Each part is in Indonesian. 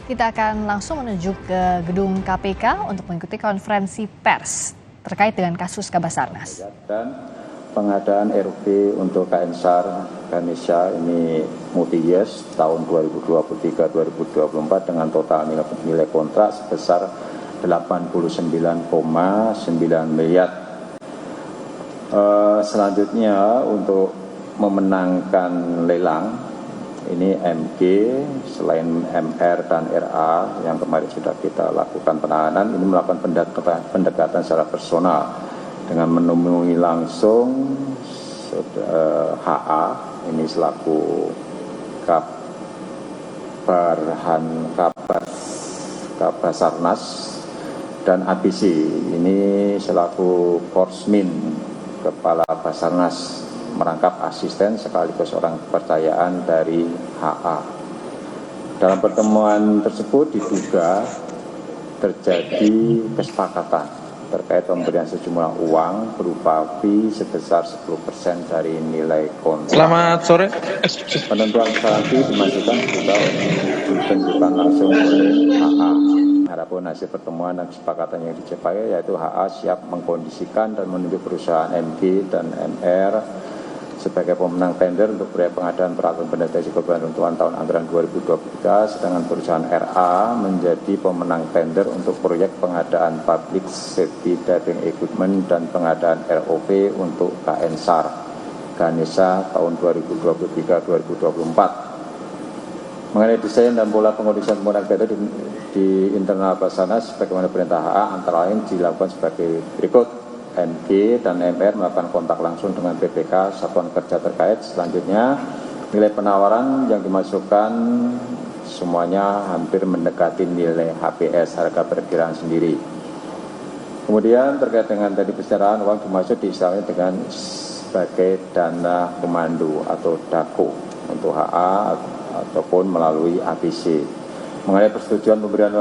Kita akan langsung menuju ke gedung KPK untuk mengikuti konferensi pers terkait dengan kasus Kabasarnas. Dan pengadaan RUP untuk KN-SAR Ganesha ini multi-years tahun 2023-2024 dengan total nilai kontrak sebesar 89,9 miliar. Selanjutnya untuk memenangkan lelang ini MG selain MR dan RA yang kemarin sudah kita lakukan penahanan, ini melakukan pendekatan secara personal dengan menemui langsung HA ini selaku Kabasarnas dan ABC ini selaku Korsmin Kepala Basarnas merangkap asisten sekaligus orang kepercayaan dari HA. Dalam pertemuan tersebut diduga terjadi kesepakatan terkait pemberian sejumlah uang berupa fee sebesar 10% dari nilai kontrak. Selamat sore. Penentuan saksi dimajukan juga ditunjukkan langsung oleh HA. Adapun hasil pertemuan dan kesepakatan yang dicapai yaitu HA siap mengkondisikan dan menunjuk perusahaan MG dan MR sebagai pemenang tender untuk proyek pengadaan peralatan pendeteksi korban runtuhan tahun anggaran 2023, sedangkan perusahaan RA menjadi pemenang tender untuk proyek pengadaan public safety diving equipment dan pengadaan ROV untuk KN-SAR Ganesha tahun 2023-2024. Mengenai desain dan pola pengkondisian penggunaan tender di internal Basarnas sebagaimana perintah HA antara lain dilakukan sebagai berikut. MG dan MR melakukan kontak langsung dengan BPK Satuan Kerja terkait. Selanjutnya nilai penawaran yang dimasukkan semuanya hampir mendekati nilai HPS harga perkiraan sendiri. Kemudian terkait dengan tadi persyaratan uang dimaksud diistilahkan dengan sebagai dana komando atau DAKO untuk HA ataupun melalui ABC. Mengenai persetujuan pemberian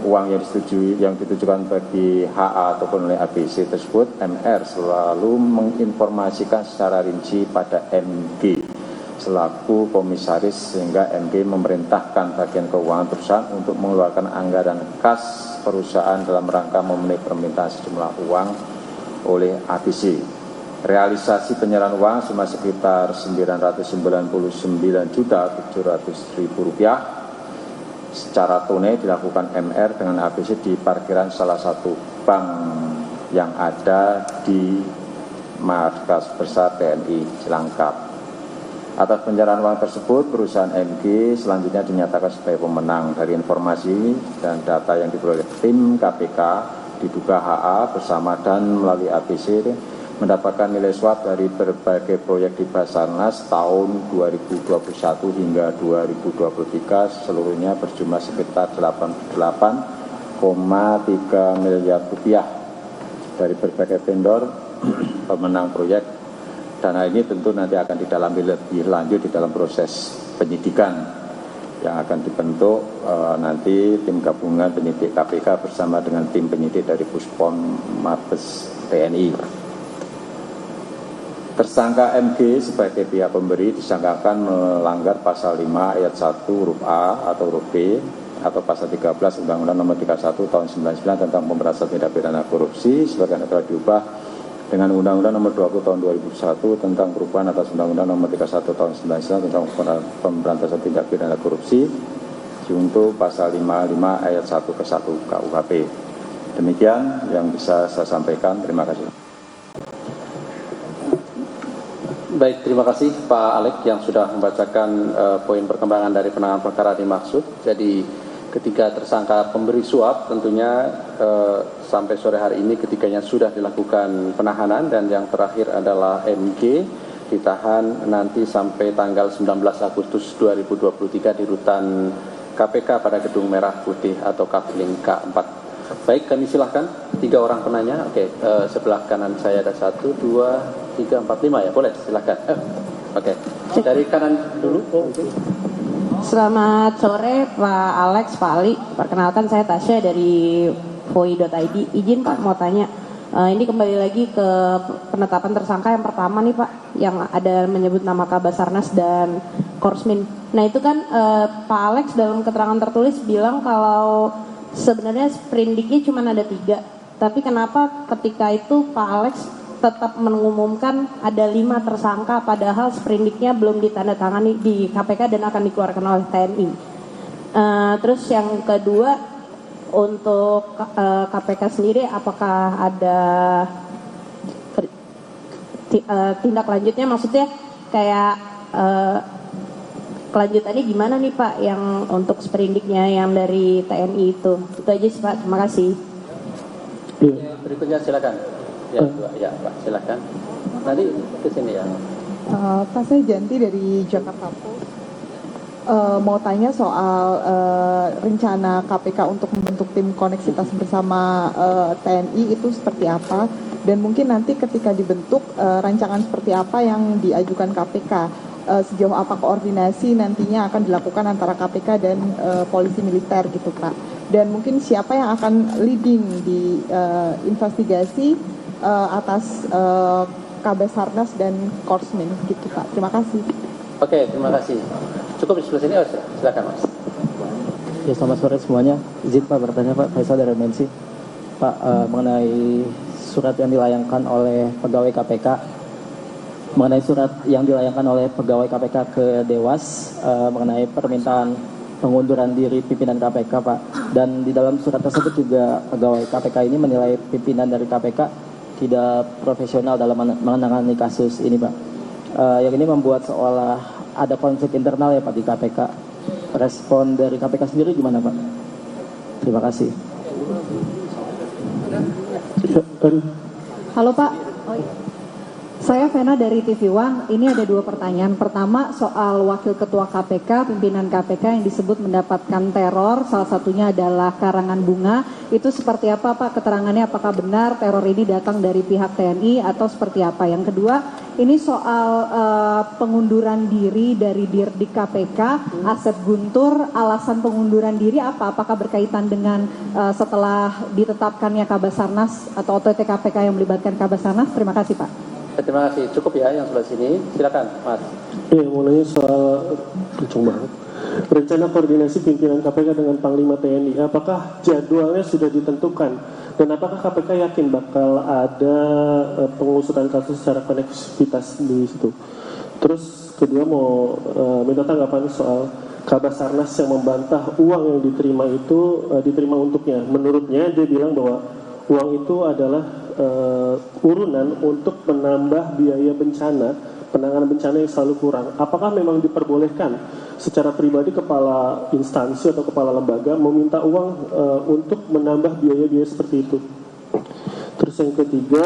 uang yang disetujui yang ditujukan bagi HA ataupun oleh ABC tersebut, MR selalu menginformasikan secara rinci pada MG selaku komisaris sehingga MG memerintahkan bagian keuangan perusahaan untuk mengeluarkan anggaran kas perusahaan dalam rangka memenuhi permintaan sejumlah uang oleh ABC. Realisasi penyerahan uang cuma sekitar Rp999.700.000 secara tunai dilakukan MR dengan ABC di parkiran salah satu bank yang ada di markas besar TNI Cilangkap. Atas penyerahan uang tersebut, perusahaan MG selanjutnya dinyatakan sebagai pemenang. Dari informasi dan data yang diperoleh tim KPK, diduga HA bersama dan melalui ABC mendapatkan nilai suap dari berbagai proyek di Basarnas tahun 2021 hingga 2023 seluruhnya berjumlah sekitar 88,3 miliar rupiah dari berbagai vendor pemenang proyek. Dana ini tentu nanti akan didalami lebih lanjut di dalam proses penyidikan yang akan dibentuk nanti tim gabungan penyidik KPK bersama dengan tim penyidik dari Puspom Mabes TNI. Tersangka MG sebagai pihak pemberi disangkakan melanggar pasal 5 ayat 1 huruf A atau huruf B atau pasal 13 Undang-Undang Nomor 31 Tahun 99 tentang pemberantasan tindak pidana korupsi sebagaimana telah diubah dengan Undang-Undang Nomor 20 Tahun 2001 tentang perubahan atas Undang-Undang Nomor 31 Tahun 99 tentang pemberantasan tindak pidana korupsi junto pasal 55 ayat 1 ke 1 KUHP. Demikian yang bisa saya sampaikan. Terima kasih. Baik, terima kasih Pak Alek yang sudah membacakan poin perkembangan dari penanganan perkara dimaksud. Jadi ketika tersangka pemberi suap tentunya sampai sore hari ini ketiganya sudah dilakukan penahanan dan yang terakhir adalah MG ditahan nanti sampai tanggal 19 Agustus 2023 di rutan KPK pada Gedung Merah Putih atau Kafling K4. Baik, kami silahkan 3 orang penanya. Oke, sebelah kanan saya ada 1, 2, 3, 4, 5 ya, boleh silahkan. Oke, dari kanan dulu. Selamat sore Pak Alex, Pak Ali. Perkenalkan saya Tasya dari voi.id. Izin Pak mau tanya, Ini kembali lagi ke penetapan tersangka yang pertama nih Pak, yang ada menyebut nama Kabasarnas dan Korsmin. Nah itu kan Pak Alex dalam keterangan tertulis bilang kalau sebenarnya sprindiknya cuma ada 3. Tapi kenapa ketika itu Pak Alex tetap mengumumkan ada 5 tersangka padahal sprindiknya belum ditandatangani di KPK dan akan dikeluarkan oleh TNI. Terus yang kedua, untuk KPK sendiri apakah ada tindak lanjutnya, maksudnya kayak kelanjutannya gimana nih Pak yang untuk sprindiknya yang dari TNI itu aja sih Pak, terima kasih. Berikutnya silakan. Ya Pak, silakan. Nanti ke sini ya. Pak, saya Janti dari Jakarta Post. Mau tanya soal rencana KPK untuk membentuk tim koneksitas bersama TNI itu seperti apa, dan mungkin nanti ketika dibentuk rancangan seperti apa yang diajukan KPK, sejauh apa koordinasi nantinya akan dilakukan antara KPK dan polisi militer gitu Pak, dan mungkin siapa yang akan leading di investigasi atas Kabasarnas dan Korsmin gitu Pak. Terima kasih. Oke, terima kasih. Cukup di sebelah sini, silakan Mas. Ya, selamat sore semuanya. Izin Pak bertanya Pak, Faisal dari MNC. Pak, mengenai surat yang dilayangkan oleh pegawai KPK, ke Dewas mengenai permintaan pengunduran diri pimpinan KPK Pak. Dan di dalam surat tersebut juga pegawai KPK ini menilai pimpinan dari KPK tidak profesional dalam menangani kasus ini Pak. Yang ini membuat seolah ada konflik internal ya Pak di KPK. Respon dari KPK sendiri gimana Pak? Terima kasih. Halo Pak, saya Vena dari TV One. Ini ada 2 pertanyaan. Pertama soal Wakil Ketua KPK, pimpinan KPK yang disebut mendapatkan teror, salah satunya adalah karangan bunga. Itu seperti apa Pak keterangannya? Apakah benar teror ini datang dari pihak TNI atau seperti apa? Yang kedua, ini soal pengunduran diri dari Dirdik KPK, Asep Guntur. Alasan pengunduran diri apa? Apakah berkaitan dengan setelah ditetapkannya Kabasarnas atau OTT KPK yang melibatkan Kabasarnas? Terima kasih Pak. Terima kasih. Cukup ya yang sebelah sini. Silakan Mas. Iya, mau nanya soal rencana koordinasi pimpinan KPK dengan Panglima TNI. Apakah jadwalnya sudah ditentukan? Dan apakah KPK yakin bakal ada pengusutan kasus secara koneksivitas di situ? Terus kedua mau minta tanggapan soal Kabasarnas yang membantah uang yang diterima itu diterima untuknya. Menurutnya dia bilang bahwa uang itu adalah urunan untuk menambah biaya bencana, penanganan bencana yang selalu kurang. Apakah memang diperbolehkan secara pribadi kepala instansi atau kepala lembaga meminta uang untuk menambah biaya-biaya seperti itu? Terus yang ketiga,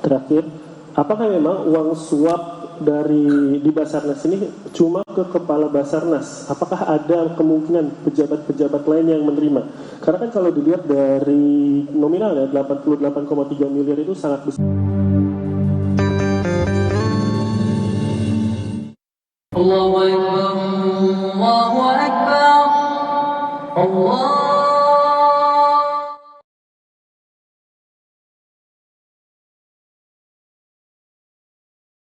terakhir, apakah memang uang suap di Basarnas ini cuma ke kepala Basarnas? Apakah ada kemungkinan pejabat-pejabat lain yang menerima? Karena kan kalau dilihat dari nominalnya 88,3 miliar itu sangat besar. Allahu Akbar, Allahu Akbar, Allah.